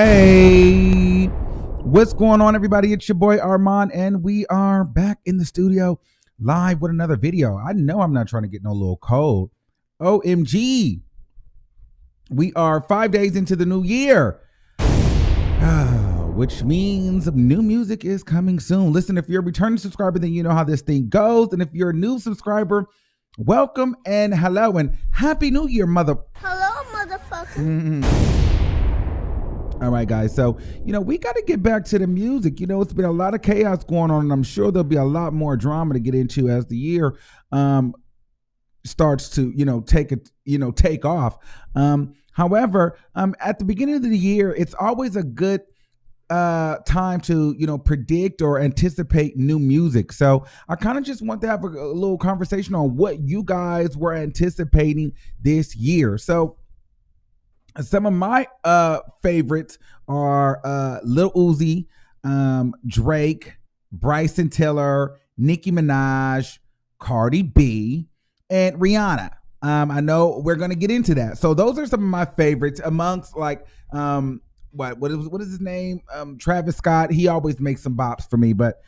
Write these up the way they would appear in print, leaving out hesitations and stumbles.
Hey, what's going on, everybody? It's your boy Armand, and we are back in the studio live with another video. I know I'm not trying to get no little cold. OMG, we are 5 days into the new year, which means new music is coming soon. Listen, if you're a returning subscriber, then you know how this thing goes. And if you're a new subscriber, welcome and hello and happy new year, Hello, motherfucker. All right, guys. So, we got to get back to the music. It's been a lot of chaos going on, and I'm sure there'll be a lot more drama to get into as the year starts to, take off. However, at the beginning of the year, it's always a good time to, predict or anticipate new music. So I kind of just want to have a little conversation on what you guys were anticipating this year. So some of my favorites are Lil Uzi, Drake, Bryson Tiller, Nicki Minaj, Cardi B, and Rihanna. I know we're going to get into that. So those are some of my favorites amongst what is his name? Travis Scott. He always makes some bops for me, but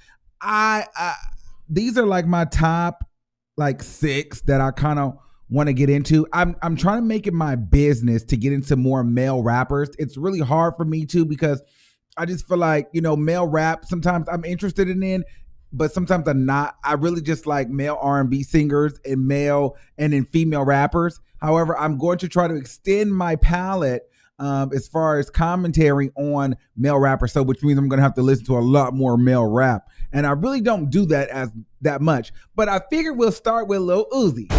these are like my top six that I kind of want to get into. I'm trying to make it my business to get into more male rappers. It's really hard for me too because I just feel like, male rap, sometimes I'm interested in, but sometimes I'm not. I really just like male R&B singers and female rappers. However, I'm going to try to extend my palette as far as commentary on male rappers, so which means I'm going to have to listen to a lot more male rap. And I really don't do that much. But I figured we'll start with Lil Uzi.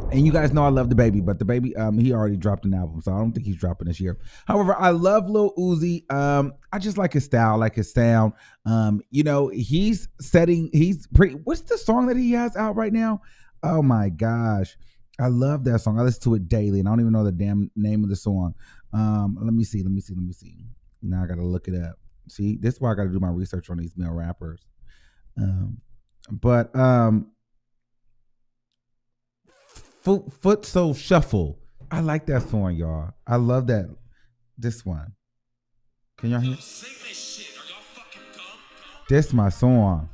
And you guys know I love DaBaby, but DaBaby, he already dropped an album, so I don't think he's dropping this year. However, I love Lil Uzi. I just like his style, like his sound. He's pretty. What's the song that he has out right now? Oh my gosh, I love that song. I listen to it daily, and I don't even know the damn name of the song. Let me see. Now I gotta look it up. See, this is why I gotta do my research on these male rappers. Foot Soul Shuffle. I like that song, y'all. I love that. This one. Can y'all hear? Sing this shit. Are y'all fucking dumb? This my song.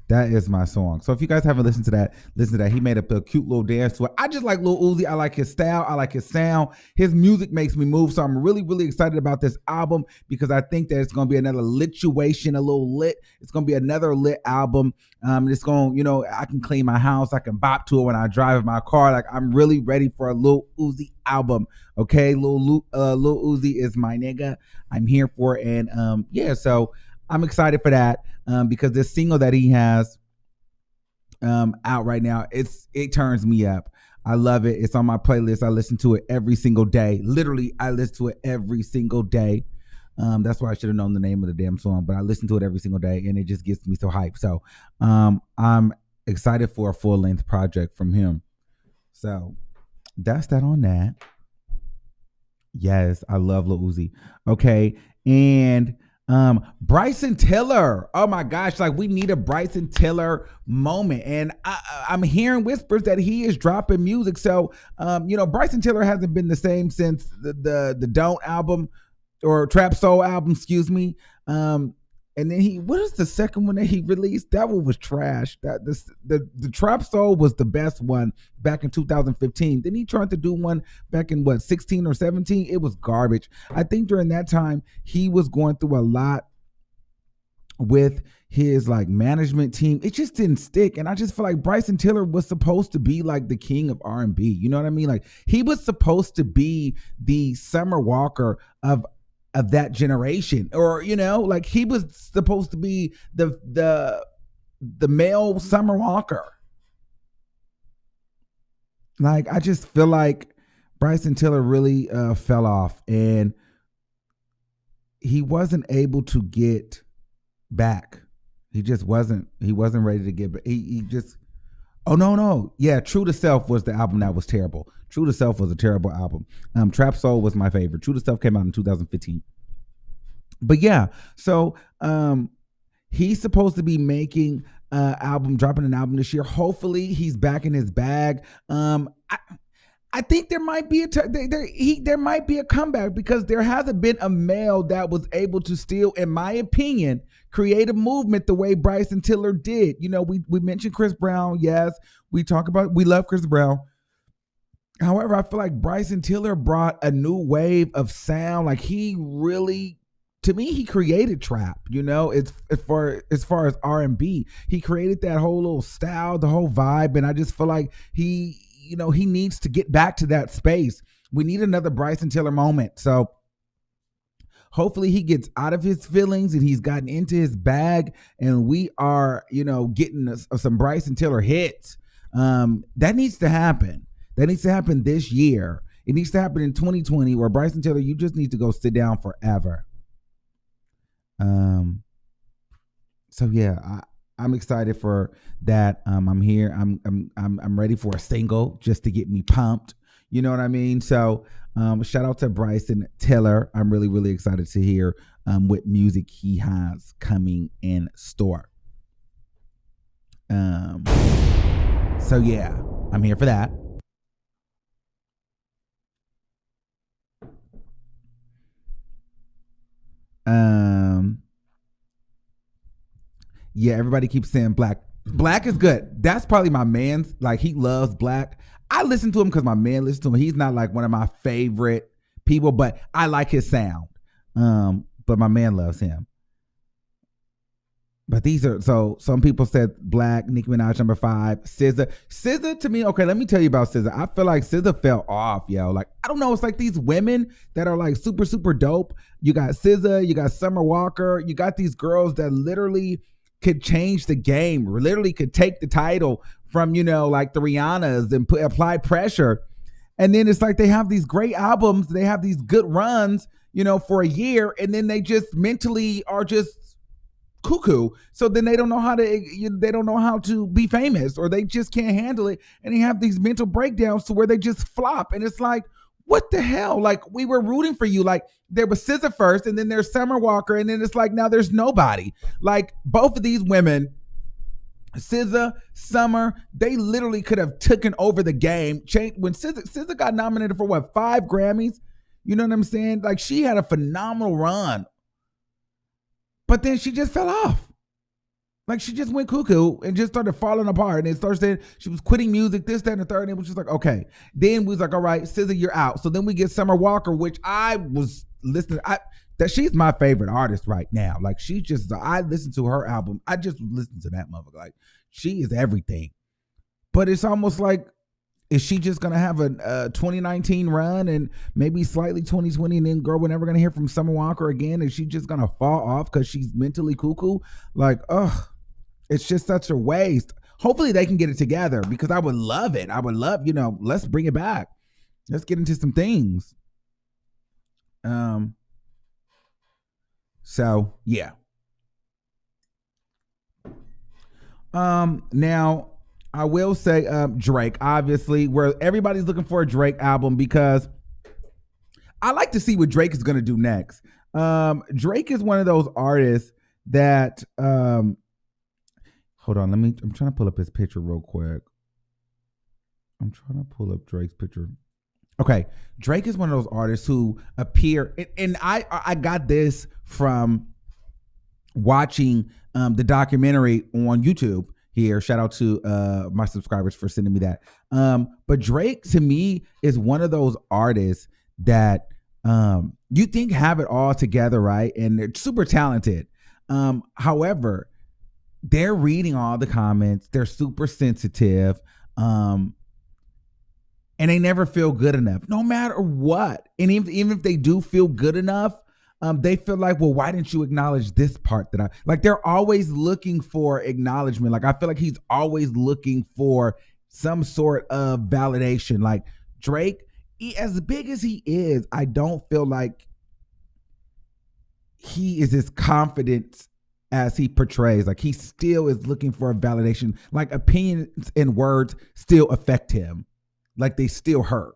That is my song. So if you guys haven't listened to that, listen to that. He made up a cute little dance to it. I just like Lil Uzi. I like his style. I like his sound. His music makes me move. So I'm really, really excited about this album because I think that it's going to be another lituation, a little lit. It's going to be another lit album. It's going, I can clean my house. I can bop to it when I drive in my car. Like, I'm really ready for a Lil Uzi album. Okay. Lil Uzi is my nigga. I'm here for it. And so I'm excited for that because this single that he has out right now, it turns me up. I love it. It's on my playlist. I listen to it every single day. Literally, I listen to it every single day. That's why I should have known the name of the damn song, but I listen to it every single day, and it just gets me so hyped. So I'm excited for a full-length project from him. So that's that on that. Yes, I love Lil Uzi. Okay, and Bryson Tiller. Oh my gosh, we need a Bryson Tiller moment. And I'm hearing whispers that he is dropping music. So, Bryson Tiller hasn't been the same since the Don't album or Trap Soul album, excuse me. And then what is the second one that he released? That one was trash. The Trap Soul was the best one back in 2015. Then he tried to do one back in 16 or 17. It was garbage. I think during that time he was going through a lot with his management team. It just didn't stick. And I just feel like Bryson Tiller was supposed to be the king of R&B. You know what I mean? He was supposed to be the Summer Walker of that generation, or he was supposed to be the male Summer Walker. I just feel like Bryson Tiller really fell off, and he wasn't able to get back. He just wasn't. He wasn't ready to get back. He just. Oh no. Yeah, True to Self was the album that was terrible. True to Self was a terrible album. Trap Soul was my favorite. True to Self came out in 2015. But yeah, so he's supposed to be making dropping an album this year. Hopefully he's back in his bag. I think there might be there might be a comeback because there hasn't been a male that was able to still, in my opinion, create a movement the way Bryson Tiller did. You know, we mentioned Chris Brown. Yes, we love Chris Brown. However, I feel like Bryson Tiller brought a new wave of sound. Like he really, to me, he created trap. You know, it's as far as R&B, he created that whole little style, the whole vibe, and I just feel like he needs to get back to that space. We need another Bryson Tiller moment. So hopefully he gets out of his feelings and he's gotten into his bag, and we are, getting some Bryson Tiller hits. That needs to happen. That needs to happen this year. It needs to happen in 2020 where Bryson Tiller, you just need to go sit down forever. So yeah, I'm excited for that. I'm here. I'm ready for a single just to get me pumped. You know what I mean? So shout out to Bryson Tiller. I'm really, really excited to hear what music he has coming in store. So yeah, I'm here for that. Yeah, everybody keeps saying Black. Black is good. That's probably my man's. Like, he loves Black. I listen to him because my man listens to him. He's not like one of my favorite people, but I like his sound. But my man loves him. But these are, so some people said Black, Nicki Minaj number 5, SZA. SZA to me, okay, let me tell you about SZA. I feel like SZA fell off, yo. Like, I don't know, it's like these women that are like super, super dope. You got SZA, you got Summer Walker, you got these girls that literally could change the game, literally could take the title from, like the Rihannas and apply pressure. And then it's like they have these great albums, they have these good runs, for a year, and then they just mentally are just cuckoo. So then they don't know how to be famous, or they just can't handle it, and they have these mental breakdowns to where they just flop. And it's like, what the hell? Like, we were rooting for you. Like, there was SZA first, and then there's Summer Walker, and then it's like now there's nobody. Like, both of these women, SZA, Summer, they literally could have taken over the game. When SZA got nominated for 5 Grammys? You know what I'm saying? Like, she had a phenomenal run. But then she just fell off. Like, she just went cuckoo and just started falling apart. And it started saying she was quitting music, this, that, and the third. And it was just like, okay. Then we was like, all right, SZA, you're out. So then we get Summer Walker, which I was listening. That she's my favorite artist right now. Like, I listened to her album. I just listened to that motherfucker. Like, she is everything. But it's almost like, is she just going to have a 2019 run and maybe slightly 2020, and then, girl, we're never going to hear from Summer Walker again? Is she just going to fall off because she's mentally cuckoo? Like, ugh, it's just such a waste. Hopefully they can get it together, because I would love it. I would love, let's bring it back. Let's get into some things. So, yeah. Now, I will say Drake, obviously, where everybody's looking for a Drake album, because I like to see what Drake is going to do next. Drake is one of those artists that, hold on, I'm trying to pull up his picture real quick. I'm trying to pull up Drake's picture. Okay, Drake is one of those artists who appear, and I got this from watching the documentary on YouTube. Here, shout out to my subscribers for sending me that. But Drake, to me, is one of those artists that you think have it all together, right? And they're super talented. However, they're reading all the comments. They're super sensitive. And they never feel good enough, no matter what. And even if they do feel good enough, they feel like, well, why didn't you acknowledge this part that like, they're always looking for acknowledgement. Like, I feel like he's always looking for some sort of validation. Like, Drake, as big as he is, I don't feel like he is as confident as he portrays. Like, he still is looking for a validation. Like, opinions and words still affect him. Like, they still hurt.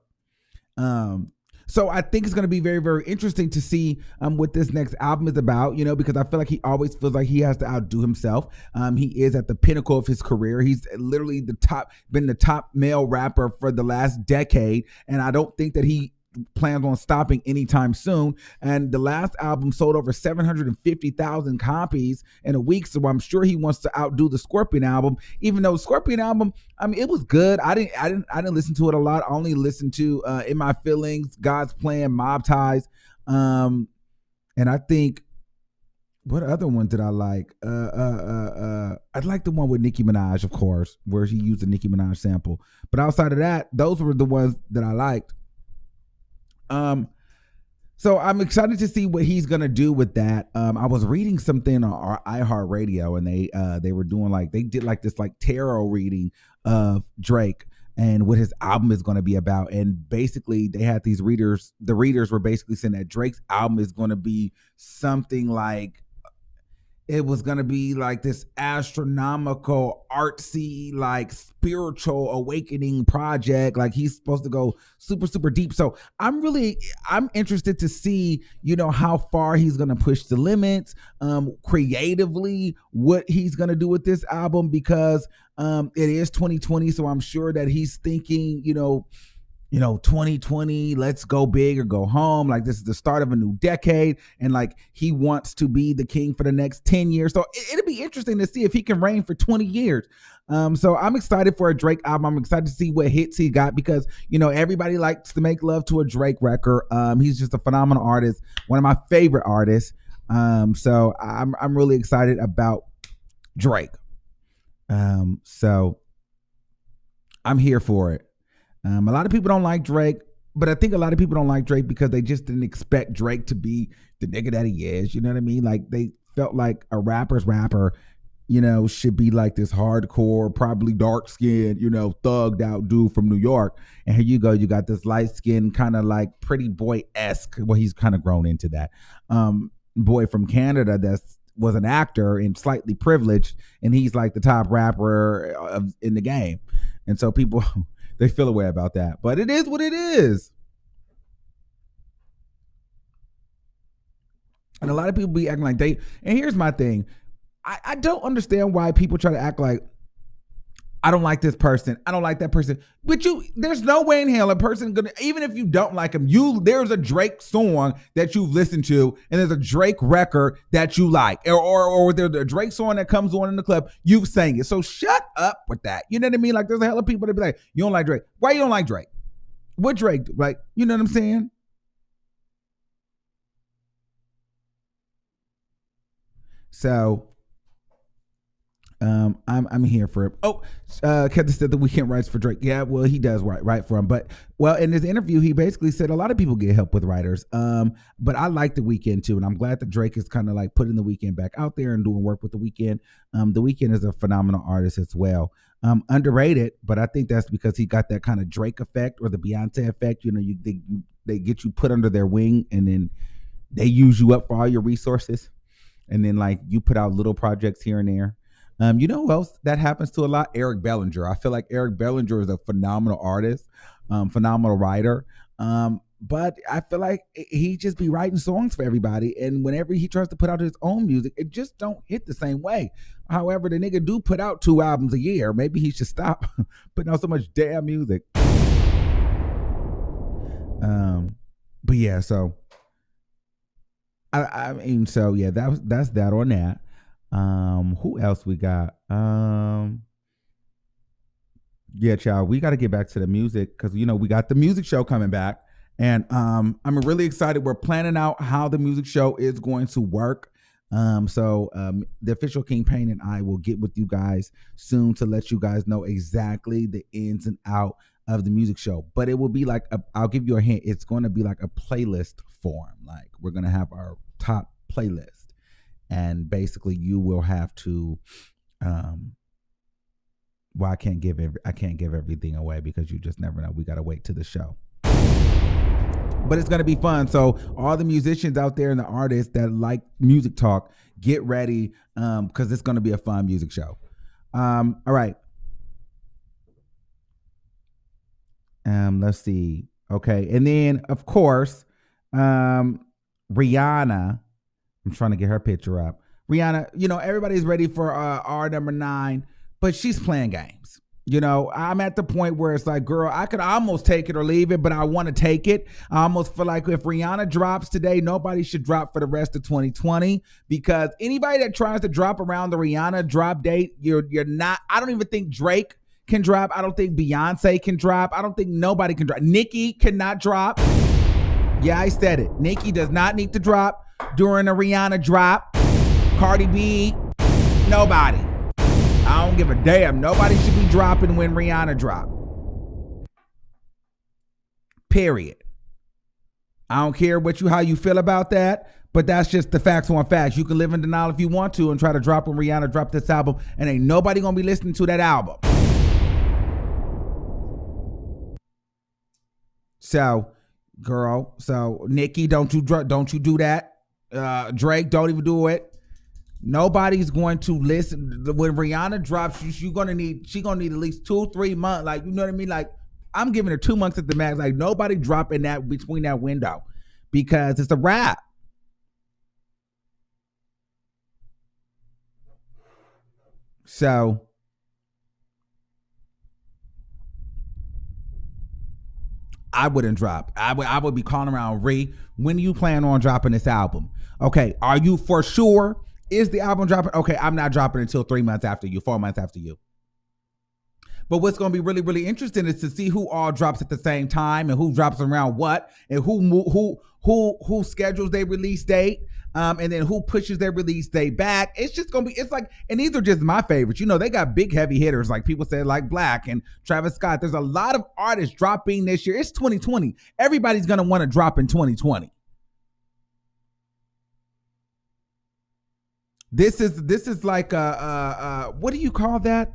So I think it's going to be very, very interesting to see what this next album is about, because I feel like he always feels like he has to outdo himself. He is at the pinnacle of his career. He's literally been the top male rapper for the last decade. And I don't think that he plans on stopping anytime soon. And the last album sold over 750,000 copies in a week, so I'm sure he wants to outdo the Scorpion album. Even though Scorpion album, it was good. I didn't listen to it a lot. I only listened to In My Feelings, God's Plan, Mob Ties, and I think, what other one did I like? I like the one with Nicki Minaj, of course, where she used the Nicki Minaj sample. But outside of that, those were the ones that I liked. So I'm excited to see what he's gonna do with that. I was reading something on our iHeartRadio, and they were doing they did this tarot reading of Drake and what his album is going to be about. And basically they had these readers. The readers were basically saying that Drake's album is going to be something like, it was going to be like this astronomical, artsy, spiritual awakening project. He's supposed to go super, super deep. So I'm interested to see, how far he's going to push the limits, creatively, what he's going to do with this album, because it is 2020. So I'm sure that he's thinking, 2020, let's go big or go home. This is the start of a new decade. And he wants to be the king for the next 10 years. So it'll be interesting to see if he can reign for 20 years. So I'm excited for a Drake album. I'm excited to see what hits he got, because, everybody likes to make love to a Drake record. He's just a phenomenal artist. One of my favorite artists. So I'm really excited about Drake. So I'm here for it. A lot of people don't like Drake, but I think a lot of people don't like Drake because they just didn't expect Drake to be the nigga that he is. You know what I mean? They felt like a rapper's rapper, should be this hardcore, probably dark skinned, thugged out dude from New York. And here you go. You got this light skinned kind of pretty boy-esque. Well, he's kind of grown into that. Boy from Canada was an actor and slightly privileged. And he's the top rapper in the game. And so people... they feel a way about that, but it is what it is. And a lot of people be acting like and here's my thing. I don't understand why people try to act like, I don't like this person, I don't like that person. But there's no way in hell a person even if you don't like him, there's a Drake song that you've listened to, and there's a Drake record that you like, or there's a Drake song that comes on in the club, you've sang it. So shut up with that. You know what I mean? There's a hell of people that be like, you don't like Drake. Why you don't like Drake? What Drake do? You know what I'm saying? So I'm here for it. Kevin said the Weeknd writes for Drake. Yeah, well, he does write for him. But in this interview, he basically said a lot of people get help with writers. But I like the Weeknd too, and I'm glad that Drake is kind of putting the Weeknd back out there and doing work with the Weeknd. The Weeknd is a phenomenal artist as well. Underrated, but I think that's because he got that kind of Drake effect or the Beyonce effect. They get you put under their wing, and then they use you up for all your resources, and then you put out little projects here and there. You know who else that happens to a lot? Eric Bellinger. I feel like Eric Bellinger is a phenomenal artist, phenomenal writer. But I feel like he just be writing songs for everybody. And whenever he tries to put out his own music, it just don't hit the same way. However, the nigga do put out 2 albums a year. Maybe he should stop putting out so much damn music. But yeah, so I mean, so yeah, that's that on that. Who else we got? Yeah, child, we got to get back to the music because we got the music show coming back, and I'm really excited. We're planning out how the music show is going to work. So the official King Payne and I will get with you guys soon to let you guys know exactly the ins and out of the music show. But it will be I'll give you a hint. It's going to be a playlist form. We're going to have our top playlist. And basically, you will have to. Well, I can't give everything away because you just never know. We gotta wait to the show, but it's gonna be fun. So all the musicians out there and the artists that like music talk, get ready because it's gonna be a fun music show. All right. Let's see. Okay. And then, of course, Rihanna. I'm trying to get her picture up. Rihanna, everybody's ready for R number 9, but she's playing games. I'm at the point where it's like, girl, I could almost take it or leave it, but I want to take it. I almost feel like if Rihanna drops today, nobody should drop for the rest of 2020, because anybody that tries to drop around the Rihanna drop date, you're not. I don't even think Drake can drop. I don't think Beyonce can drop. I don't think nobody can drop. Nicki cannot drop. Yeah, I said it. Nicki does not need to drop during a Rihanna drop. Cardi B, nobody. I don't give a damn. Nobody should be dropping when Rihanna drop. Period. I don't care how you feel about that, but that's just the facts on facts. You can live in denial if you want to and try to drop when Rihanna dropped this album, and ain't nobody gonna be listening to that album. So, girl, Nicki, don't you do that. Drake, don't even do it. Nobody's going to listen when Rihanna drops. She gonna need at least 2-3 months. Like, you know what I mean? Like, I'm giving her 2 months at the max. Like, nobody dropping that between that window, because it's a wrap. So I wouldn't drop. I would be calling around, when do you plan on dropping this album? Okay, are you for sure? Is the album dropping? Okay, I'm not dropping until 3 months after you, 4 months after you. But what's going to be really, really interesting is to see who all drops at the same time and who drops around what, and who schedules their release date, and then who pushes their release date back. It's just going to be, it's like, and these are just my favorites. They got big heavy hitters, like people say, like Black and Travis Scott. There's a lot of artists dropping this year. It's 2020. Everybody's going to want to drop in 2020. This is like what do you call that?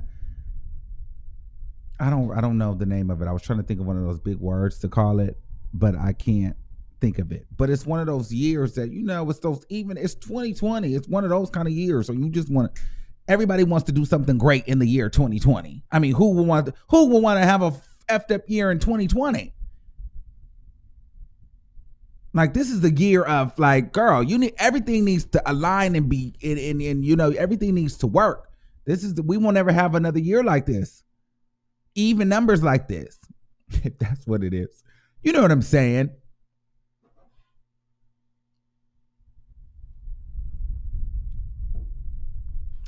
I don't know the name of it. I was trying to think of one of those big words to call it, but I can't think of it. But it's one of those years that, it's 2020. It's one of those kind of years. So you just everybody wants to do something great in the year 2020. I mean, who will want to have a effed up year in 2020? Like, this is the year of, like, girl, everything needs to align and be, and everything needs to work. We won't ever have another year like this. Even numbers like this, if that's what it is. You know what I'm saying?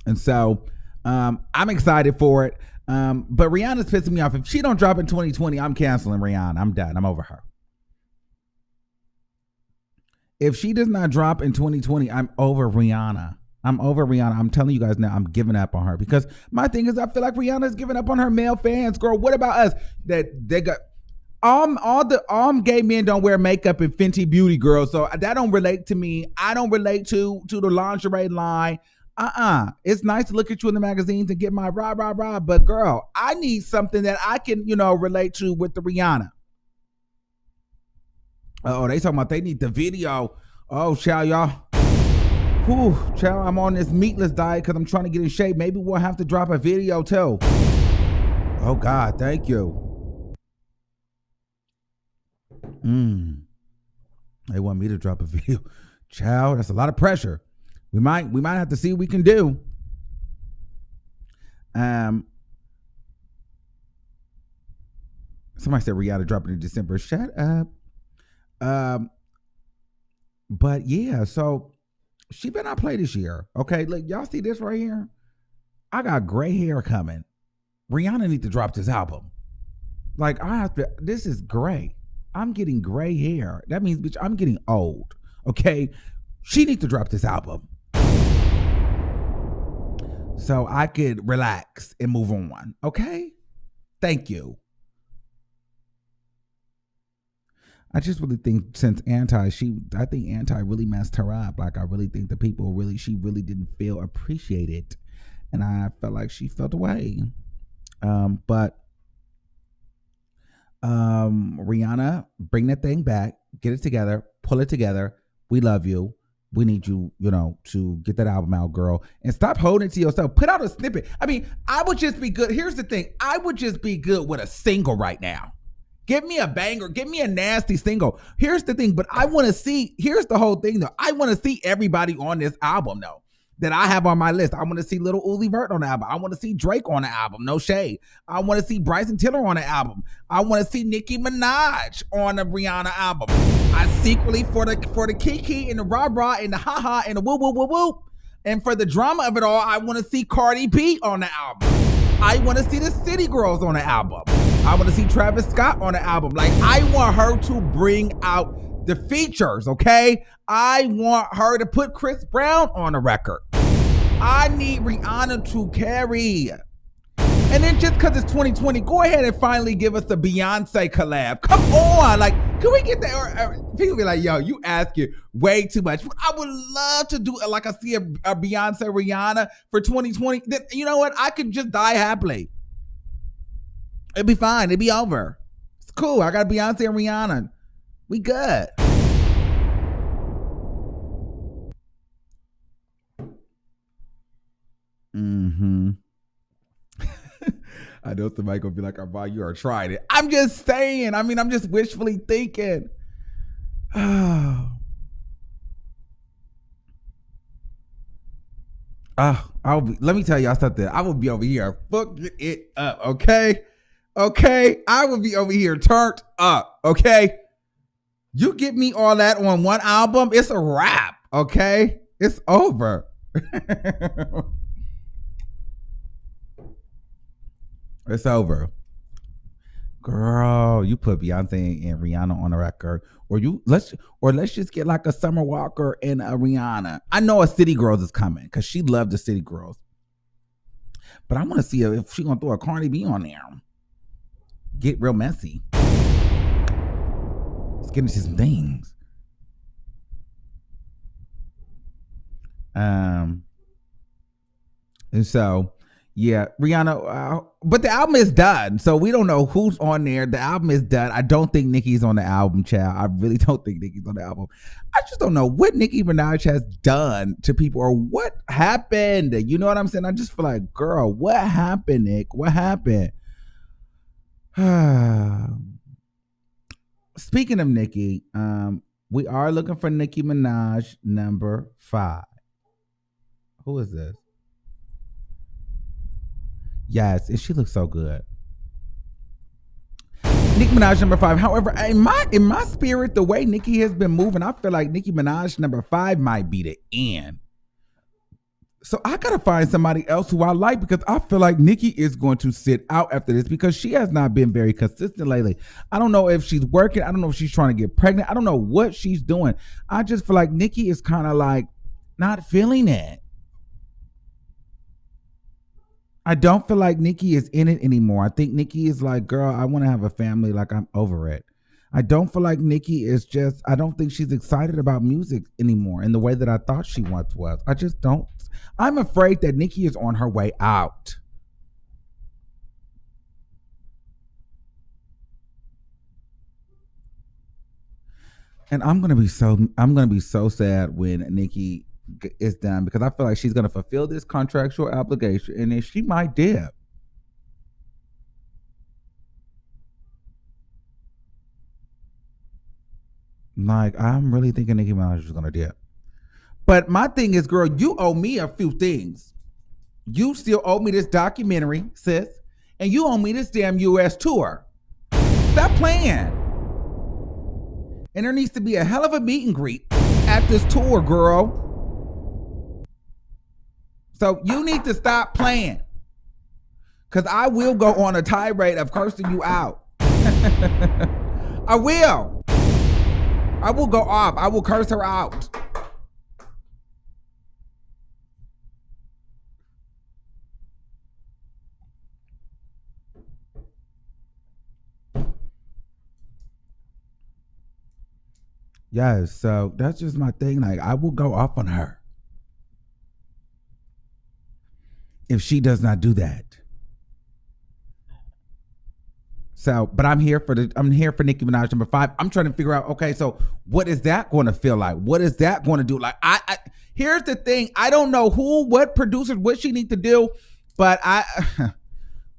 And so I'm excited for it. But Rihanna's pissing me off. If she don't drop in 2020, I'm canceling Rihanna. I'm done. I'm over her. If she does not drop in 2020, I'm over Rihanna. I'm telling you guys now, I'm giving up on her, because my thing is, I feel like Rihanna's giving up on her male fans. Girl, what about us? That they got all gay men don't wear makeup and Fenty Beauty, girl. So that don't relate to me. I don't relate to the lingerie line. It's nice to look at you in the magazines and get my rah, but girl, I need something that I can, relate to with the Rihanna. Oh, they talking about they need the video. Oh, child, y'all. Whew, child, I'm on this meatless diet because I'm trying to get in shape. Maybe we'll have to drop a video too. Oh, God, thank you. They want me to drop a video. Child, that's a lot of pressure. We might have to see what we can do. Somebody said Rihanna dropping in December. Shut up. But yeah, so she better not play this year. Okay, look, y'all see this right here? I got gray hair coming. Rihanna need to drop this album. Like, this is gray. I'm getting gray hair. That means, bitch, I'm getting old. Okay, she needs to drop this album so I could relax and move on. Okay, thank you. I just really think since I think Anti really messed her up. Like, I really think the people she really didn't feel appreciated. And I felt like she felt away. But Rihanna, bring that thing back, get it together, pull it together. We love you. We need you, to get that album out, girl. And stop holding it to yourself. Put out a snippet. I mean, I would just be good. Here's the thing. I would just be good with a single right now. Give me a banger. Give me a nasty single. Here's the thing, but I want to see, here's the whole thing though. I want to see everybody on this album though that I have on my list. I want to see Lil Uzi Vert on the album. I want to see Drake on the album. No shade. I want to see Bryson Tiller on the album. I want to see Nicki Minaj on the Rihanna album. I secretly for the Kiki and the rah rah and the ha ha and the woo woo woo woo. And for the drama of it all, I want to see Cardi B on the album. I want to see the City Girls on the album. I want to see Travis Scott on the album. Like, I want her to bring out the features, okay? I want her to put Chris Brown on the record. I need Rihanna to carry. And then just because it's 2020, go ahead and finally give us the Beyonce collab. Come on. Like, can we get that? Or people be like, yo, you asking way too much. I would love to do like I see a Beyonce Rihanna for 2020. Then, you know what? I could just die happily. It'd be fine. It'd be over. It's cool. I got Beyonce and Rihanna. We good. Mm-hmm. I know somebody gonna be like, "Oh, you are trying it." I'm just saying. I mean, I'm just wishfully thinking. Oh, let me tell y'all something. I will be over here fucking it up. Okay. I will be over here turned up. Okay. You get me all that on one album, it's a wrap. Okay. It's over. It's over. Girl, you put Beyonce and Rihanna on the record. Or let's just get like a Summer Walker and a Rihanna. I know a City Girls is coming because she loved the City Girls. But I want to see if she gonna throw a Cardi B on there. Get real messy. Let's get into some things. And so yeah, Rihanna, but the album is done, so we don't know who's on there. The album is done. I don't think Nicki's on the album, child. I really don't think Nicki's on the album. I just don't know what Nicki Minaj has done to people or what happened. You know what I'm saying? I just feel like, girl, what happened, Nick? What happened? Speaking of Nicki, we are looking for Nicki Minaj number 5. Who is this? Yes, and she looks so good. Nicki Minaj number 5. However, in my spirit, the way Nicki has been moving, I feel like Nicki Minaj number 5 might be the end. So I gotta find somebody else who I like because I feel like Nicki is going to sit out after this because she has not been very consistent lately. I don't know if she's working. I don't know if she's trying to get pregnant. I don't know what she's doing. I just feel like Nicki is kind of like not feeling it. I don't feel like Nicki is in it anymore. I think Nicki is like, girl, I want to have a family. Like, I'm over it. I don't feel like Nicki is just, I don't think she's excited about music anymore in the way that I thought she once was. I just don't. I'm afraid that Nicki is on her way out. And I'm going to be so sad when Nicki is done because I feel like she's going to fulfill this contractual obligation and then she might dip. Like, I'm really thinking Nicki Minaj is going to dip. But my thing is, girl, you owe me a few things. You still owe me this documentary, sis, and you owe me this damn US tour. Stop playing. And there needs to be a hell of a meet and greet at this tour, girl. So you need to stop playing. Because I will go on a tirade of cursing you out. I will. I will go off. I will curse her out. Yes, so that's just my thing. Like, I will go off on her if she does not do that. So, but I'm here for Nicki Minaj number 5. I'm trying to figure out, okay, so what is that going to feel like? What is that going to do? Like, I here's the thing. I don't know who, what producers, what she need to do, but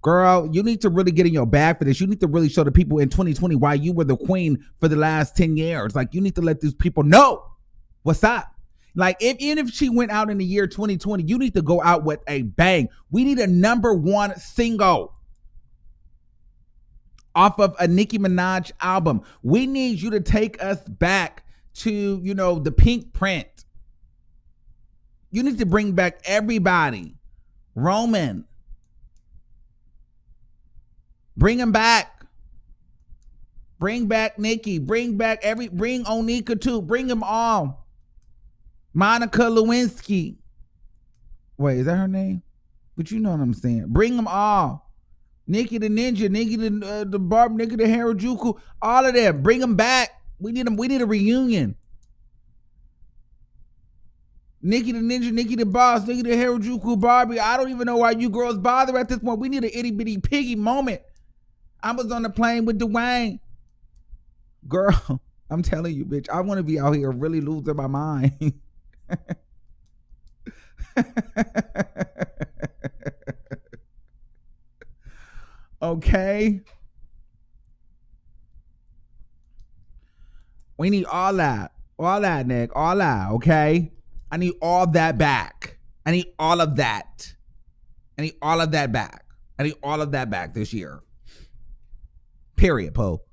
Girl, you need to really get in your bag for this. You need to really show the people in 2020 why you were the queen for the last 10 years. Like, you need to let these people know what's up. Like, even if she went out in the year 2020, you need to go out with a bang. We need a #1 single off of a Nicki Minaj album. We need you to take us back to, the Pink Print. You need to bring back everybody. Roman. Bring him back. Bring back Nicki. Bring Onika too. Bring them all. Monica Lewinsky. Wait, is that her name? But you know what I'm saying. Bring them all. Nicki the Ninja, Nicki the Barb, Nicki the Harajuku, all of them. Bring them back. We need them. We need a reunion. Nicki the Ninja, Nicki the Boss, Nicki the Harajuku, Barbie. I don't even know why you girls bother at this point. We need an itty bitty piggy moment. I was on the plane with Dwayne. Girl, I'm telling you, bitch, I want to be out here really losing my mind. Okay. We need all that, Nick, all that, okay? I need all that back. I need all of that. I need all of that back. I need all of that back this year. Period, Poe.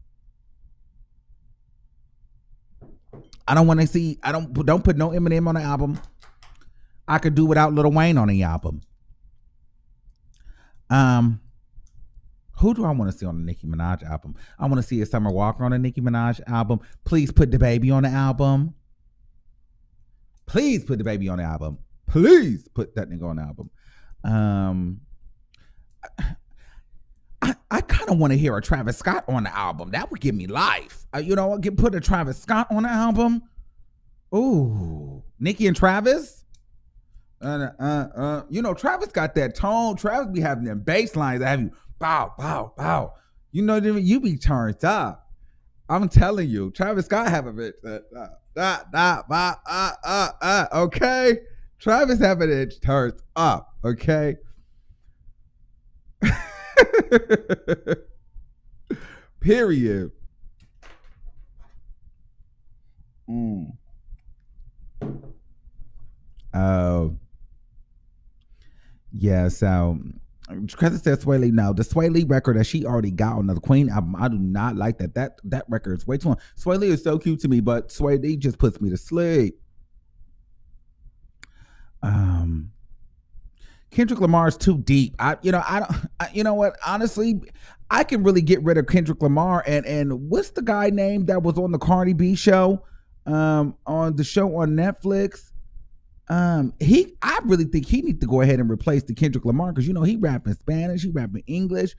I don't want to see, don't put no Eminem on the album. I could do without Lil Wayne on the album. Who do I want to see on the Nicki Minaj album? I want to see a Summer Walker on the Nicki Minaj album. Please put DaBaby on the album. Please put DaBaby on the album. Please put that nigga on the album. I kind of want to hear a Travis Scott on the album. That would give me life. Put a Travis Scott on the album. Ooh, Nicki and Travis. Travis got that tone. Travis be having them bass lines that have you bow, bow, bow. You be turned up. I'm telling you, Travis Scott have a bit. Okay, Travis having it turned up. Okay. Period. Yeah, so because it says Sway Lee, no, the Sway Lee record that she already got on the Queen album, I do not like that. That record is way too long. Sway Lee is so cute to me, but Sway Lee just puts me to sleep. Kendrick Lamar is too deep. You know what? Honestly, I can really get rid of Kendrick Lamar and what's the guy name that was on the Cardi B show, on the show on Netflix? I really think he needs to go ahead and replace the Kendrick Lamar because he rapping Spanish, he rapping English.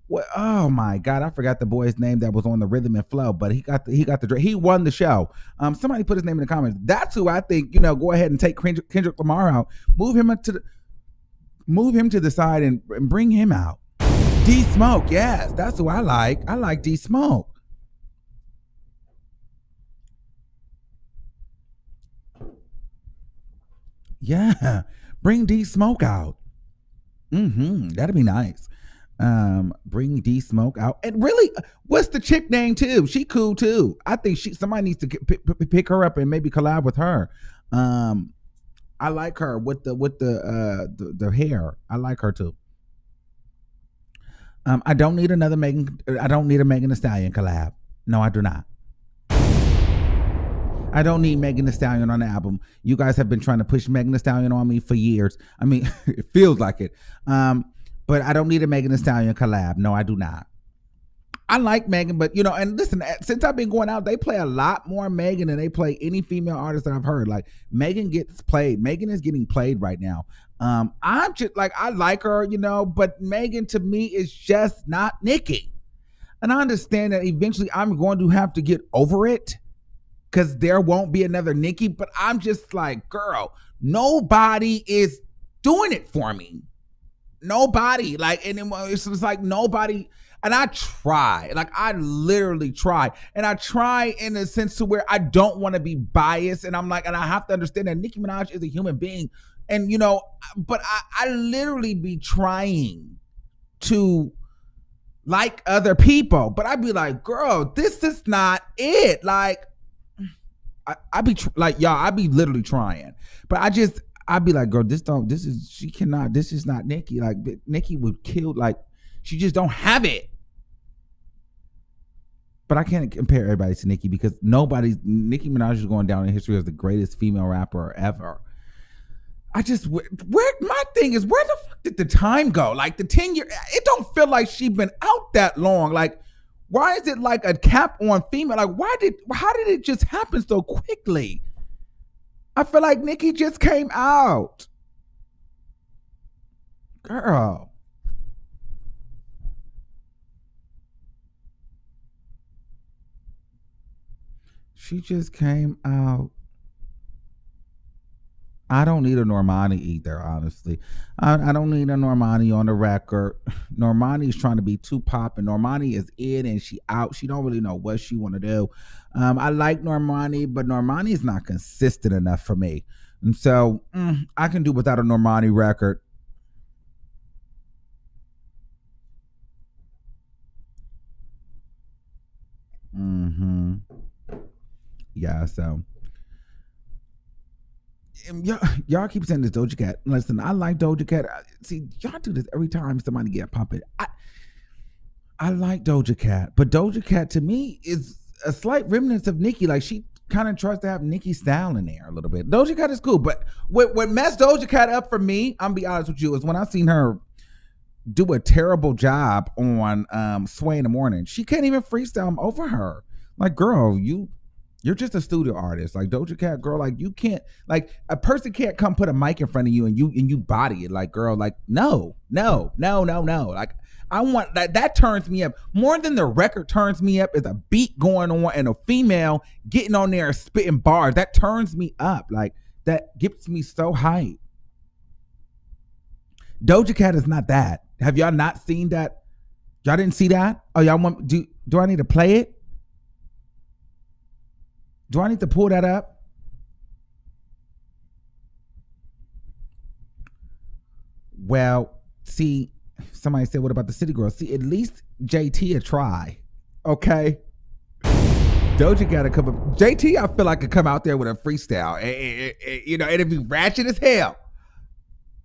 What? Oh my God, I forgot the boy's name that was on the Rhythm and Flow, but he won the show. Somebody put his name in the comments. That's who I think. Go ahead and take Kendrick Lamar out, move him to the side and bring him out. D Smoke, yes, that's who I like. I like D Smoke. Yeah, bring D Smoke out. That'd be nice. Bring D Smoke out. And really, what's the chick name too? She cool too. I think somebody needs to pick her up and maybe collab with her. I like her with the hair. I like her too. I don't need another Megan. I don't need a Megan Thee Stallion collab. No, I do not. I don't need Megan Thee Stallion on the album. You guys have been trying to push Megan Thee Stallion on me for years. I mean, it feels like it. But I don't need a Megan Thee Stallion collab. No, I do not. I like Megan, but and listen, since I've been going out, they play a lot more Megan than they play any female artist that I've heard. Like Megan gets played. Megan is getting played right now. I'm just like, I like her, but Megan to me is just not Nicki. And I understand that eventually I'm going to have to get over it, because there won't be another Nicki, but I'm just like, girl, nobody is doing it for me. Nobody. And it's just like nobody. And I try. I literally try. And I try in a sense to where I don't want to be biased. And I'm like, and I have to understand that Nicki Minaj is a human being. And, but I literally be trying to like other people, but I'd be like, girl, this is not it. Like, I'd be y'all, I'd be literally trying, but I'd be like, girl, this is not Nicki. Like, Nicki would kill, like, she just don't have it. But I can't compare everybody to Nicki because Nicki Minaj is going down in history as the greatest female rapper ever. My thing is, where the fuck did the time go? Like, the 10 year, it don't feel like she's been out that long. Like, why is it like a cap on female? Like, how did it just happen so quickly? I feel like Nicki just came out. Girl. She just came out. I don't need a Normani either, honestly. I don't need a Normani on the record. Normani's trying to be too pop, and Normani is in and she out. She don't really know what she want to do. I like Normani, but Normani is not consistent enough for me. And so I can do without a Normani record. Yeah, so y'all keep saying this Doja Cat. Listen, I like Doja Cat. See, y'all do this every time somebody get pumping. I like Doja Cat, but Doja Cat to me is a slight remnant of Nicki. Like, she kind of tries to have Nicki style in there a little bit. Doja Cat is cool, but what messed Doja Cat up for me, I'm gonna be honest with you, is when I seen her do a terrible job on Sway in the Morning. She can't even freestyle over her. Like, girl, you're just a studio artist. Like, Doja Cat, girl, like, you can't, like, a person can't come put a mic in front of you and you body it. Like, girl, like, no. Like, I want that turns me up. More than the record turns me up is a beat going on and a female getting on there and spitting bars. That turns me up. Like, that gets me so hyped. Doja Cat is not that. Have y'all not seen that? Y'all didn't see that? Oh, y'all want, do I need to play it? Do I need to pull that up? Well, see, somebody said, what about the City Girls? See, at least JT a try. Okay. Doja got to come up. JT, I feel like could come out there with a freestyle. You know, it'd be ratchet as hell.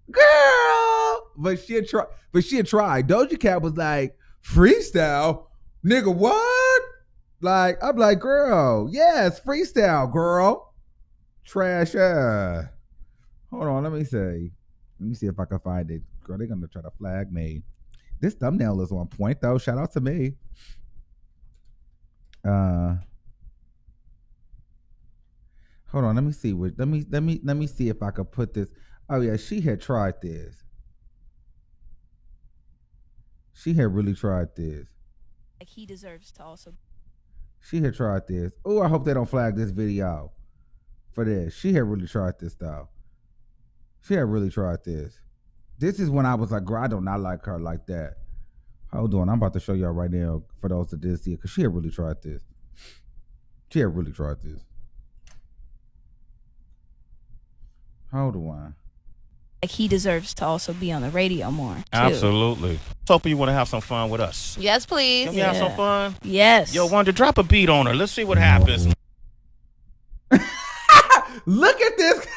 Girl. But she'll try. Doja Cat was like, freestyle? Nigga, what? Like, I'm like, girl, yes, freestyle, girl. Trash. Hold on, let me see if I can find it. Girl, they're gonna try to flag me. This thumbnail is on point though. Shout out to me. Hold on, let me see. Let me see if I could put this. Oh yeah, she had tried this. She had really tried this. Like, he deserves to also. She had tried this. Oh, I hope they don't flag this video for this. She had really tried this though. She had really tried this. This is when I was like, girl, I do not like her like that. Hold on, I'm about to show y'all right now for those that did see it, because she had really tried this. She had really tried this. Hold on. Like, he deserves to also be on the radio more, too. Absolutely. Hoping you want to have some fun with us. Yes, please. Can we have some fun? Yes. Yo, Wonder, drop a beat on her. Let's see what happens. Look at this.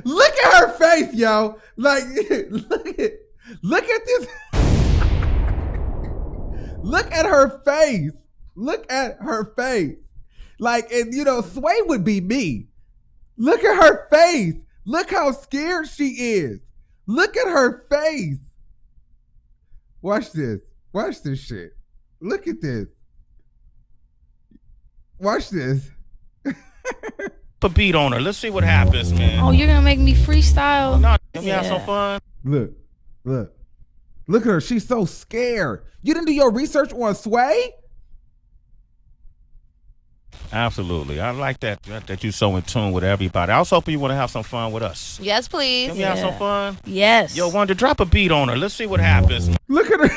Look at her face, yo. Like, look at this. Look at her face. Look at her face. Like, and you know, Sway would be me. Look at her face. Look how scared she is. Look at her face. Watch this. Watch this shit. Look at this. Watch this. Put a beat on her. Let's see what happens, man. Oh, you're gonna make me freestyle? No, can we have some fun? Look at her. She's so scared. You didn't do your research on Sway? Absolutely. I like that you're so in tune with everybody. I was hoping you want to have some fun with us. Yes, please. Can we have some fun? Yes. Yo, Wonder, drop a beat on her. Let's see what happens. Look at her.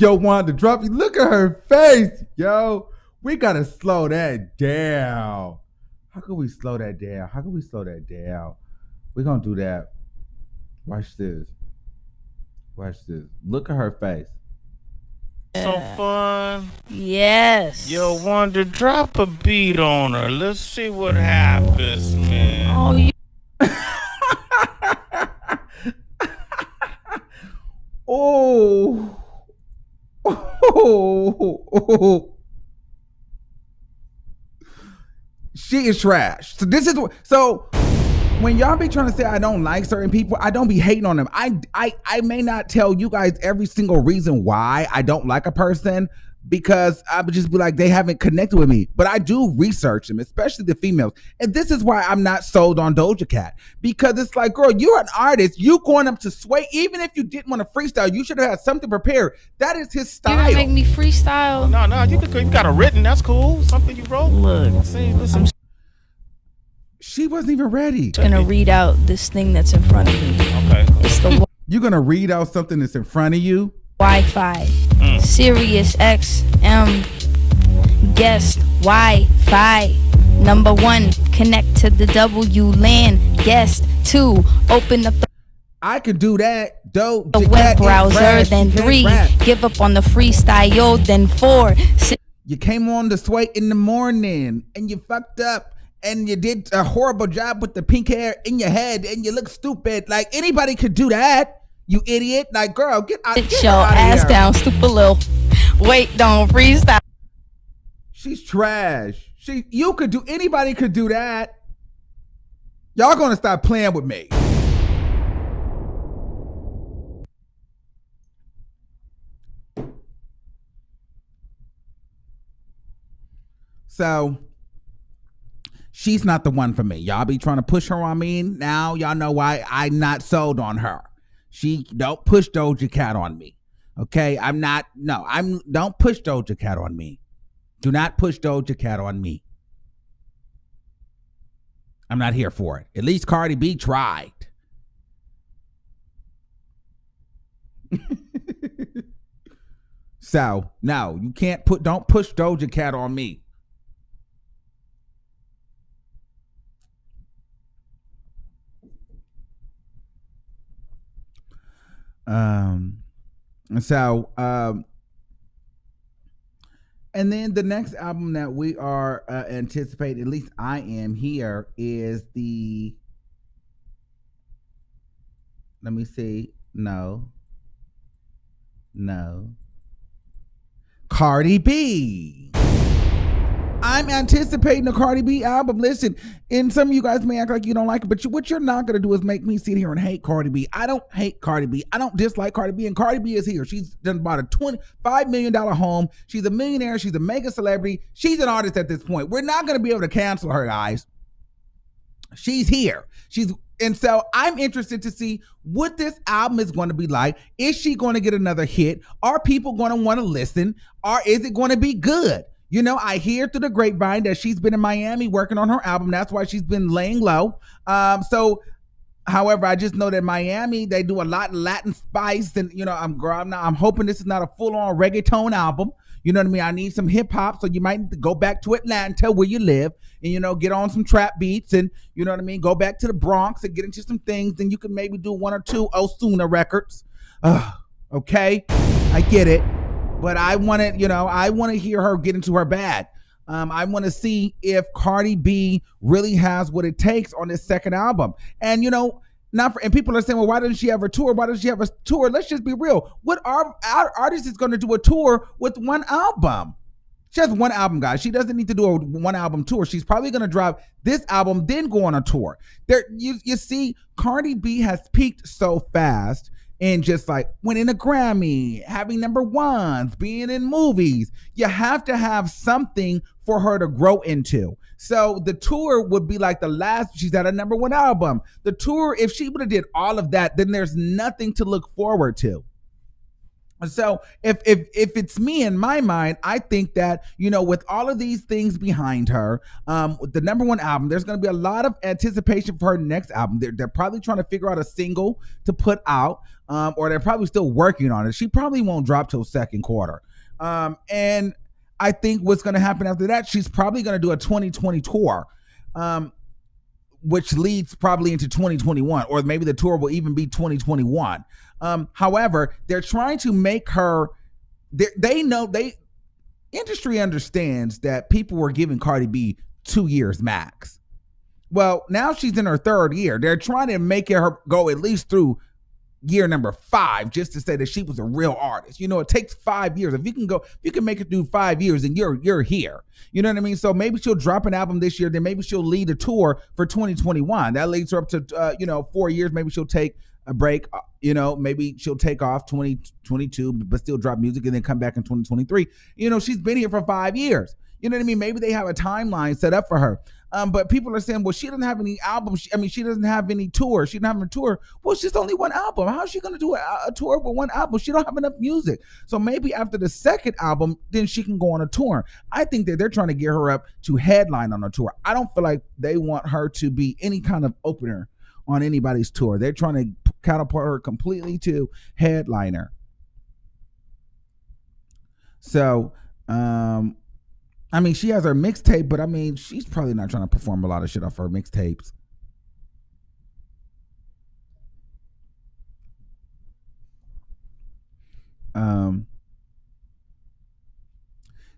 Yo, Wanda, drop you. Look at her face, yo. We gotta slow that down. How can we slow that down? We're gonna do that. Watch this. Look at her face. So fun. Yes. Yo, Wanda, drop a beat on her. Let's see what happens, man. Oh, you Oh. She is trash. So when y'all be trying to say I don't like certain people, I don't be hating on them. I may not tell you guys every single reason why I don't like a person, because I would just be like, they haven't connected with me. But I do research them, especially the females. And this is why I'm not sold on Doja Cat. Because it's like, girl, you're an artist. You going up to Sway. Even if you didn't want to freestyle, you should have had something prepared. That is his style. gonna make me freestyle? No, you got it written. That's cool. Something you wrote. Look, See, listen. She wasn't even ready. I'm gonna read out this thing that's in front of me. Okay. It's the You're going to read out something that's in front of you? Wi-Fi. Sirius XM guest Wi-Fi. Number 1, connect to the WLAN. Guest 2, open up I could do that. Dope. the web browser. Then 3, give up on the freestyle. Then 4, You came on the Sway in the morning and you fucked up and you did a horrible job with the pink hair in your head and you look stupid. Like, anybody could do that. You idiot. Like, girl, get out. sit your ass down, stupid little. Wait, don't freestyle. She's trash. Anybody could do that. Y'all gonna stop playing with me. So she's not the one for me. Y'all be trying to push her on me. Now y'all know why I'm not sold on her. She don't push Doja Cat on me. Okay? Don't push Doja Cat on me. Do not push Doja Cat on me. I'm not here for it. At least Cardi B tried. So, no, you don't push Doja Cat on me. And then the next album that we are anticipating, at least I am here, is let me see. No. Cardi B. I'm anticipating a Cardi B album. Listen, and some of you guys may act like you don't like it, but what you're not going to do is make me sit here and hate Cardi B. I don't hate Cardi B. I don't dislike Cardi B, and Cardi B is here. She's done about a $25 million home. She's a millionaire. She's a mega celebrity. She's an artist at this point. We're not going to be able to cancel her, guys. She's here. And so I'm interested to see what this album is going to be like. Is she going to get another hit? Are people going to want to listen? Or is it going to be good? You know, I hear through the grapevine that she's been in Miami working on her album. That's why she's been laying low. However, I just know that Miami, they do a lot of Latin spice. And, you know, I'm hoping this is not a full-on reggaeton album. You know what I mean? I need some hip hop. So you might need to go back to Atlanta where you live and, you know, get on some trap beats and, you know what I mean? Go back to the Bronx and get into some things. And you can maybe do 1 or 2 Osuna records. Okay. I get it. But I want to hear her get into her bag. I want to see if Cardi B really has what it takes on this second album. And, you know, and people are saying, well, why doesn't she have a tour? Why doesn't she have a tour? Let's just be real. What our artist is going to do a tour with one album? She has one album, guys. She doesn't need to do a one album tour. She's probably going to drop this album, then go on a tour. You see, Cardi B has peaked so fast. And just like winning a Grammy, having number ones, being in movies, you have to have something for her to grow into. So the tour would be like the last, she's at a number 1 album. The tour, if she would have did all of that, then there's nothing to look forward to. So if it's me, in my mind, I think that, with all of these things behind her, with the number one album, there's going to be a lot of anticipation for her next album. They're probably trying to figure out a single to put out, or they're probably still working on it. She probably won't drop till second quarter. And I think what's going to happen after that, she's probably going to do a 2020 tour, which leads probably into 2021, or maybe the tour will even be 2021. However, they're trying to make her, industry understands that people were giving Cardi B 2 years max. Well, now she's in her third year. They're trying to make her go at least through year number 5, just to say that she was a real artist. It takes 5 years. If you can make it through 5 years, and you're here. You know what I mean? So maybe she'll drop an album this year, then maybe she'll lead a tour for 2021. That leads her up to 4 years. Maybe she'll take a break. Maybe she'll take off 2022, but still drop music and then come back in 2023. She's been here for 5 years. You know what I mean? Maybe they have a timeline set up for her. But people are saying, well, she doesn't have any albums. She doesn't have any tours. She doesn't have a tour. Well, it's just only one album. How is she going to do a tour with one album? She don't have enough music. So maybe after the second album, then she can go on a tour. I think that they're trying to get her up to headline on a tour. I don't feel like they want her to be any kind of opener on anybody's tour. They're trying to catapult her completely to headliner. So, she has her mixtape, but she's probably not trying to perform a lot of shit off her mixtapes.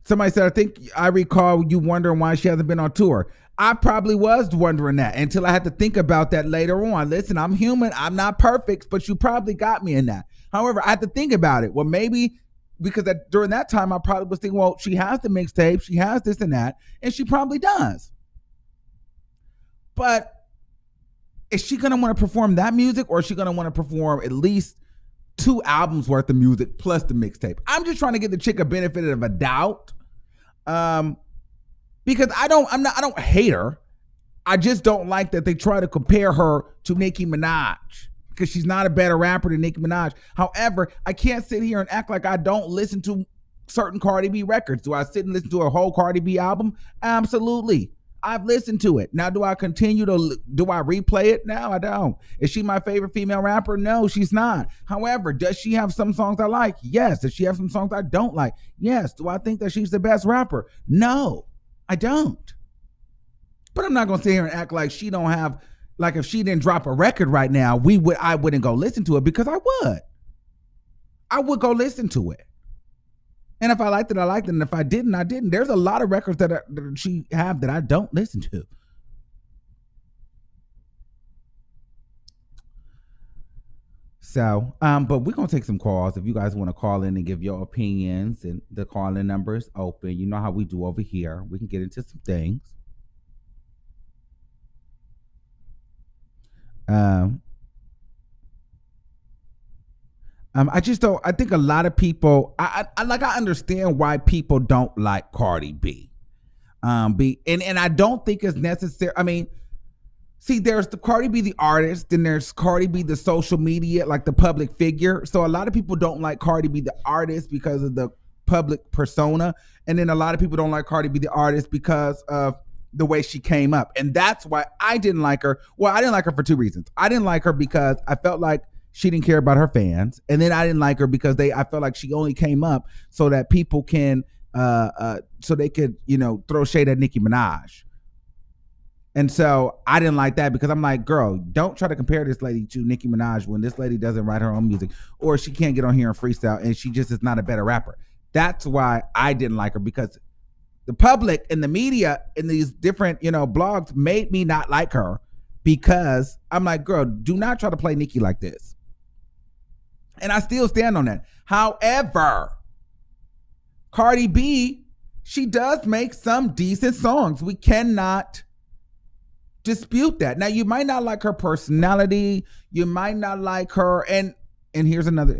Somebody said, I think I recall you wondering why she hasn't been on tour. I probably was wondering that until I had to think about that later on. Listen, I'm human. I'm not perfect, but you probably got me in that. However, I had to think about it. Well, maybe because during that time, I probably was thinking, well, she has the mixtape, she has this and that, and she probably does. But is she going to want to perform that music, or is she going to want to perform at least 2 albums worth of music plus the mixtape? I'm just trying to give the chick a benefit of a doubt. Because I don't hate her. I just don't like that they try to compare her to Nicki Minaj, because she's not a better rapper than Nicki Minaj. However, I can't sit here and act like I don't listen to certain Cardi B records. Do I sit and listen to a whole Cardi B album? Absolutely. I've listened to it. Now, do I replay it? No, I don't. Is she my favorite female rapper? No, she's not. However, does she have some songs I like? Yes. Does she have some songs I don't like? Yes. Do I think that she's the best rapper? No, I don't. But I'm not going to sit here and act like she don't have, like if she didn't drop a record right now, I wouldn't go listen to it, because I would. I would go listen to it. And if I liked it, I liked it. And if I didn't, I didn't. There's a lot of records that she have that I don't listen to. So, but we're going to take some calls. If you guys want to call in and give your opinions, and the call-in number is open. You know how we do over here. We can get into some things. I just don't. I think a lot of people. I understand why people don't like Cardi B. And I don't think it's necessary. See, there's the Cardi B the artist, then there's Cardi B the social media, like the public figure. So a lot of people don't like Cardi B the artist because of the public persona, and then a lot of people don't like Cardi B the artist because of the way she came up. And that's why I didn't like her. Well, I didn't like her for 2 reasons. I didn't like her because I felt like she didn't care about her fans. And then I didn't like her because I felt like she only came up so that people can, so they could, throw shade at Nicki Minaj. And so I didn't like that, because I'm like, girl, don't try to compare this lady to Nicki Minaj when this lady doesn't write her own music, or she can't get on here and freestyle, and she just is not a better rapper. That's why I didn't like her, because the public and the media and these different, blogs made me not like her, because I'm like, girl, do not try to play Nicki like this. And I still stand on that. However, Cardi B, she does make some decent songs. We cannot dispute that. Now, you might not like her personality. You might not like her. And here's another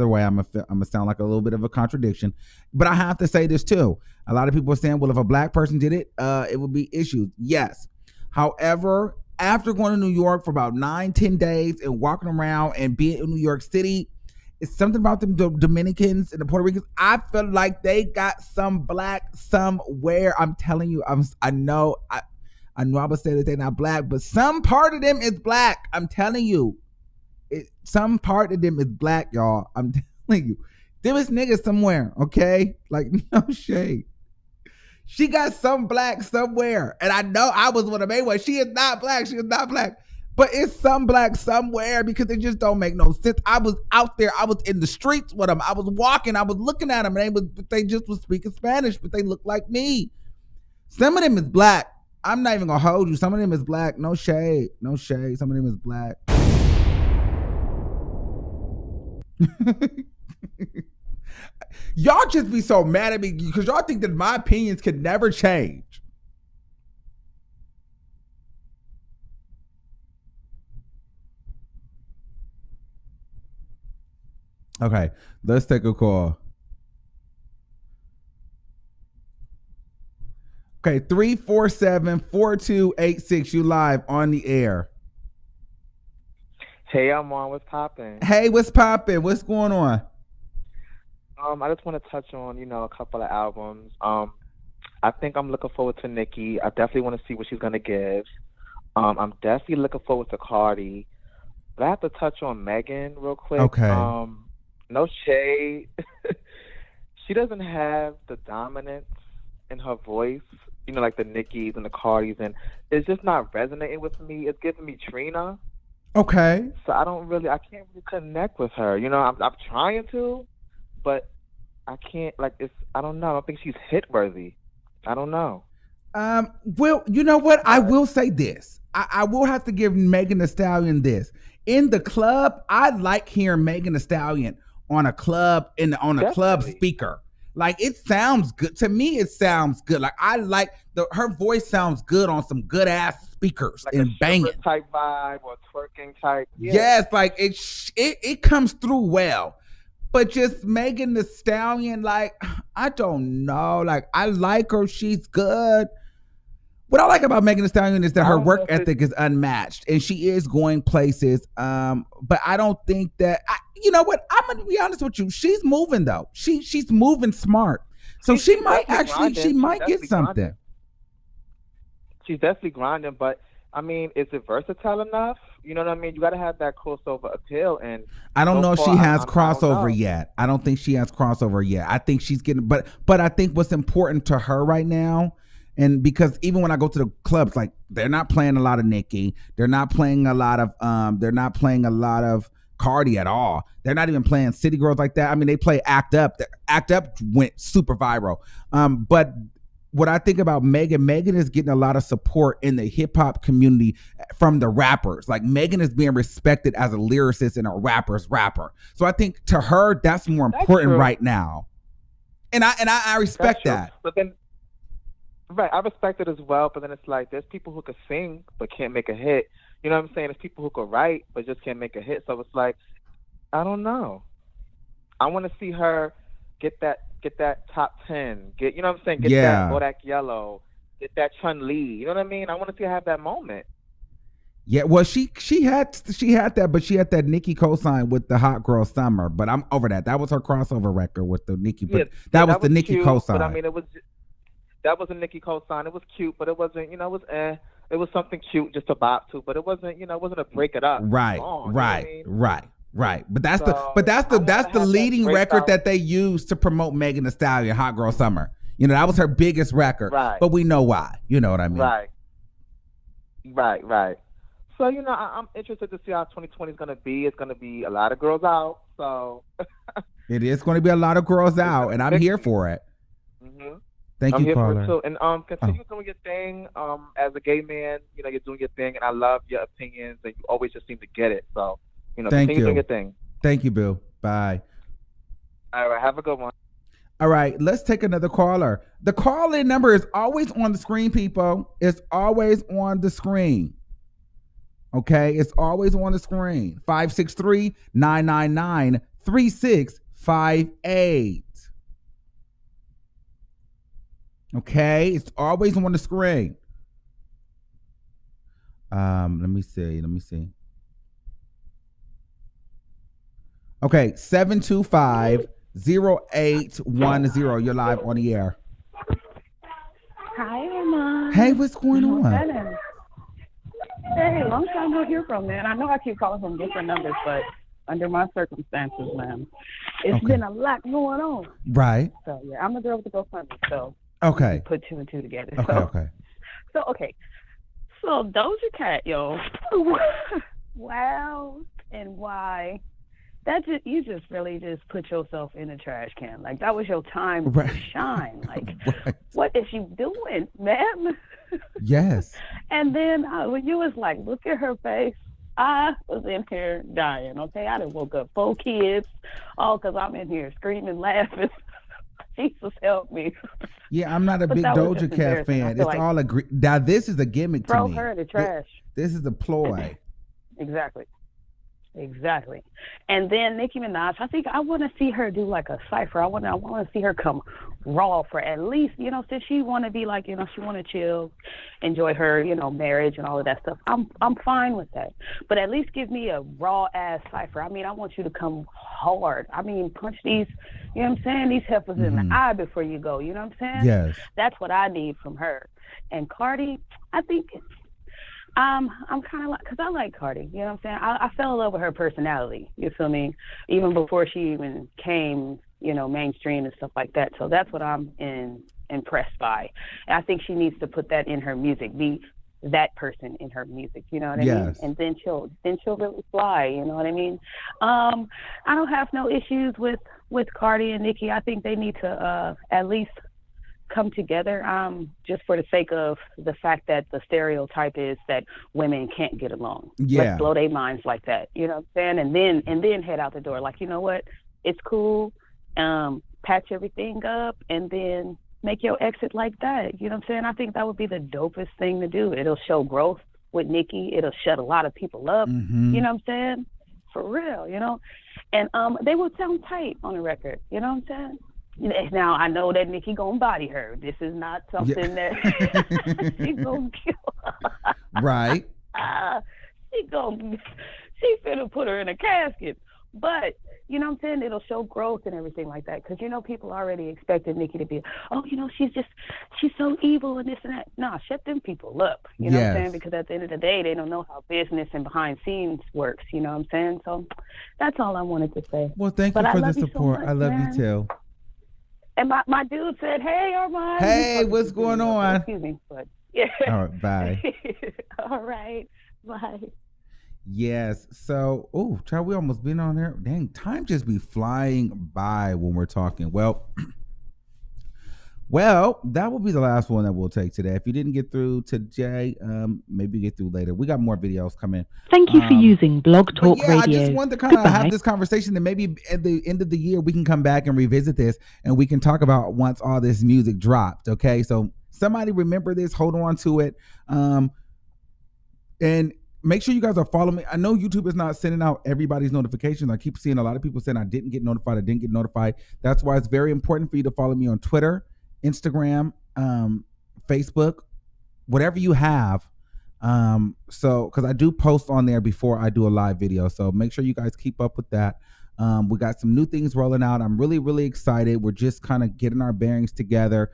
way I'm gonna sound like a little bit of a contradiction, but I have to say this too. A lot of people are saying, well, if a black person did it, it would be issues. Yes. However, after going to New York for about 9-10 days and walking around and being in New York City, It's something about them Dominicans and the Puerto Ricans. I feel like they got some black somewhere. I'm telling you, I know I would say that they're not black, but some part of them is black. I'm telling you. Some part of them is black, y'all. I'm telling you. There is niggas somewhere, okay? Like, no shade. She got some black somewhere. And I know I was one of the main ones. She is not black. She is not black. But it's some black somewhere because it just don't make no sense. I was out there. I was in the streets with them. I was walking. I was looking at them. And they just was speaking Spanish, but they look like me. Some of them is black. I'm not even going to hold you. Some of them is black. No shade. No shade. Some of them is black. Y'all just be so mad at me because y'all think that my opinions can never change. Okay, let's take a call. Okay, 347-4286. You live on the air. Hey, I'm on. What's poppin'? Hey, what's poppin'? What's going on? I just want to touch on, a couple of albums. I think I'm looking forward to Nicki. I definitely want to see what she's gonna give. I'm definitely looking forward to Cardi. But I have to touch on Megan real quick. Okay. No shade. She doesn't have the dominance in her voice, like the Nickis and the Cardis, and it's just not resonating with me. It's giving me Trina. Okay. So I can't really connect with her. I'm trying to, but I can't. I don't know. I don't think she's hit worthy. I don't know. Well, you know what? I will say this. I will have to give Megan Thee Stallion this. In the club, I like hearing Megan Thee Stallion on a club club speaker. Like, it sounds good to me. It sounds good. Like, I like her voice sounds good on some good ass speakers like and banging type vibe or twerking type. Yeah. Yes, like it comes through well. But just Megan Thee Stallion, like, I don't know. Like, I like her. She's good. What I like about Megan Thee Stallion is that her work ethic is unmatched and she is going places. But I don't think that you know what? I'm gonna be honest with you. She's moving though. She's moving smart. So she might get something. Grinding. She's definitely grinding, but I mean, is it versatile enough? You know what I mean? You got to have that crossover appeal, and I don't know if she has crossover yet. I don't think she has crossover yet. I think she's getting, but I think what's important to her right now, and because even when I go to the clubs, like, they're not playing a lot of Nicki, they're not playing a lot of Cardi at all. They're not even playing City Girls like that. I mean, they play Act Up. Act Up went super viral. But what I think about Megan is getting a lot of support in the hip hop community from the rappers. Like, Megan is being respected as a lyricist and a rapper's rapper. So I think to her, that's more important right now. And I respect that. But then, right, I respect it as well. But then it's like, there's people who could sing but can't make a hit. You know what I'm saying? There's people who could write but just can't make a hit. So it's like, I don't know. I want to see her get that top 10. Get that Bodak Yellow. Get that Chun-Li. You know what I mean? I want to see her have that moment. Yeah, well, she had that, but she had that Nicki cosign with the Hot Girl Summer. But I'm over that. That was her crossover record with the Nicki. But that was the Nicki cosign. But I mean, that was a Nicki cosign. It was cute, but it wasn't. It was It was something cute just to bop to, but it wasn't. It wasn't a break it up. Right. Song, Right. But that's the leading record that they used to promote Megan Thee Stallion, Hot Girl Summer. That was her biggest record. Right. But we know why. You know what I mean? Right. So, I'm interested to see how 2020 is going to be. It's going to be a lot of girls out. So it is going to be a lot of girls out, and I'm here for it. Mm-hmm. Thank you, caller. I'm here for it too. And continue doing your thing. As a gay man, you're doing your thing, and I love your opinions, and you always just seem to get it. So, continue doing your thing. Thank you, Bill. Bye. All right, have a good one. All right, let's take another caller. The call-in number is always on the screen, people. It's always on the screen. Okay, it's always on the screen. 563-999-3658. Okay, it's always on the screen. Let me see. Okay, 725-0810. You're live on the air. Hi, Emma. Hey, what's going on? Hey, long time no hear from, man. I know I keep calling from different numbers, but under my circumstances, man, it's been a lot going on. Right. So, yeah, I'm a girl with the GoFundMe, so okay. Put two and two together. Okay. So Doja Cat, yo. Wow. And why? You just really just put yourself in a trash can. Like, that was your time to shine. Like, What is you doing, man? Yes. And then when you was like, look at her face, I was in here dying, okay? I done woke up 4 kids, all because I'm in here screaming, laughing. Jesus help me. Yeah, I'm not a big Doja Cat fan. It's like all now, this is a gimmick to me. Throw her in the trash. This is a ploy. Exactly. And then Nicki Minaj, I think I want to see her do like a cypher. I want to see her come raw for at least, since she want to be like, she want to chill, enjoy her, marriage and all of that stuff. I'm fine with that. But at least give me a raw ass cypher. I mean, I want you to come hard. I mean, punch these, these heifers in the eye before you go. You know what I'm saying? Yes. That's what I need from her. And Cardi, I think I'm kind of like, because I like Cardi, you know what I'm saying? I fell in love with her personality, you feel me? Even before she even came, mainstream and stuff like that. So that's what I'm impressed by. And I think she needs to put that in her music, be that person in her music, you know what I mean? And then she'll really fly, you know what I mean? I don't have no issues with Cardi and Nicki. I think they need to at least come together, just for the sake of the fact that the stereotype is that women can't get along. Yeah. Let's blow their minds like that. You know what I'm saying? And then head out the door. Like, you know what? It's cool. Patch everything up and then make your exit like that. You know what I'm saying? I think that would be the dopest thing to do. It'll show growth with Nicki. It'll shut a lot of people up. Mm-hmm. You know what I'm saying? For real, And they would sound tight on the record. You know what I'm saying? Now, I know that Nicki gonna body her. This is not something that she gonna kill. Right. She finna put her in a casket. But, you know what I'm saying? It'll show growth and everything like that. Because, people already expected Nicki to be, she's so evil and this and that. Nah, shut them people up. You know what I'm saying? Because at the end of the day, they don't know how business and behind scenes works. You know what I'm saying? So that's all I wanted to say. Well, thank you for the support. So much, I love you too. And my dude said, hey, Armand. Hey, what's going on? Excuse me. But, yeah. All right, bye. All right, bye. Yes. So, child, we almost been on there. Dang, time just be flying by when we're talking. Well, that will be the last one that we'll take today. If you didn't get through today, maybe get through later. We got more videos coming. Thank you for using Blog Talk Radio. I just wanted to kind of have this conversation, and maybe at the end of the year we can come back and revisit this, and we can talk about once all this music dropped. Okay, so somebody remember this, hold on to it, and make sure you guys are following me. I know YouTube is not sending out everybody's notifications. I keep seeing a lot of people saying I didn't get notified. That's why it's very important for you to follow me on Twitter, Instagram, Facebook, whatever you have. So because I do post on there before I do a live video, so make sure you guys keep up with that. We got some new things rolling out. I'm really, really excited. We're just kind of getting our bearings together.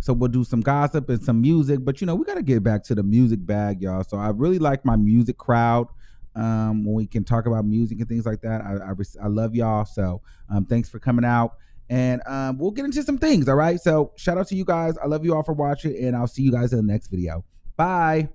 So we'll do some gossip and some music, but we got to get back to the music bag, y'all. So I really like my music crowd. When we can talk about music and things like that, I love y'all. So thanks for coming out. And we'll get into some things, all right? So shout out to you guys. I love you all for watching, and I'll see you guys in the next video. Bye.